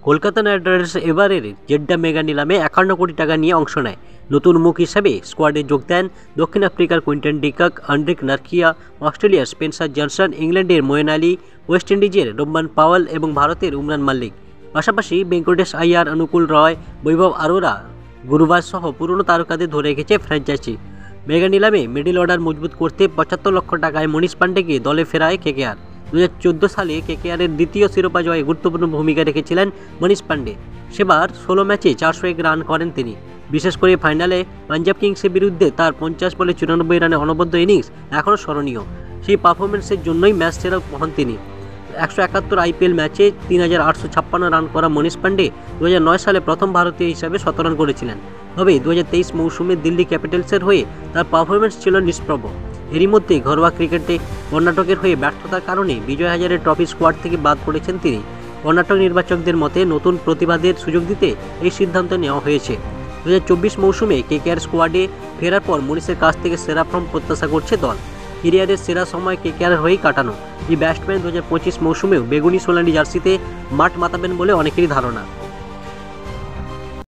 Kolkata night Riders এবারের Jeddah mega নিলামে 51 কোটি টাকা নিয়ে অংশ নেয়। নতুন মুখ হিসাবে স্কোয়াডে যোগ দেন দক্ষিণ আফ্রিকার কুইন্টন ডিকক, আন্ড্রিক নারকিয়া, অস্ট্রেলিয়ার স্পেন্সার জনসন, ইংল্যান্ডের মোয়েন আলী, ওয়েস্ট ইন্ডিজের রোম্মান পাওয়াল এবং ভারতের উমরান মাল্লিক। পাশাপাশি ভেঙ্কটেশ আইয়ার, অনুকূল রয়, বৈভব আরোরা, গুরুবাজ সহ পুরনো তারকাদের ধরে রেখেছে ফ্র্যাঞ্চাইজি। মেগা নিলামে মিডল অর্ডার মজবুত করতে 75 লক্ষ টাকায় মনীষ পান্ডেকে দলে ফেরায় কেকেআর। 2014 সালে কেকেআরের দ্বিতীয় শিরোপা জয়ে গুরুত্বপূর্ণ ভূমিকা রেখেছিলেন মনীষ পান্ডে। সেবার 16 ম্যাচে 401 রান করেন তিনি। বিশেষ করে ফাইনালে পাঞ্জাব কিংসের বিরুদ্ধে তার 50 বলে 94 রানে অনবদ্য ইনিংস এখনও স্মরণীয়। সেই পারফরমেন্সের জন্যই ম্যাচ সেরা হন তিনি। 171 আইপিএল ম্যাচে 3856 রান করা মনীষ পান্ডে 2009 সালে প্রথম ভারতীয় হিসাবে 100 রান করেছিলেন। তবে 2023 মৌসুমে দিল্লি ক্যাপিটালসের হয়ে তার পারফরমেন্স ছিল নিষ্প্রভ। এরই মধ্যে ঘরোয়া ক্রিকেটে কর্ণাটকের হয়ে ব্যর্থতার কারণে বিজয় হাজারে ট্রফি স্কোয়াড থেকে বাদ পড়েছেন তিনি। কর্ণাটক নির্বাচকদের মতে নতুন প্রতিবাদের সুযোগ দিতে এই সিদ্ধান্ত নেওয়া হয়েছে। 2024 মৌসুমে কেকেআর স্কোয়াডে ফেরার পর মনীষের কাছ থেকে সেরা ফর্ম প্রত্যাশা করছে দল। ক্যারিয়ারের সেরা সময় কেকেআর হয়েই কাটানো এই ব্যাটসম্যান 2025 মৌসুমেও বেগুনি সোনালী জার্সিতে মাঠ মাতাবেন বলে অনেকেরই ধারণা।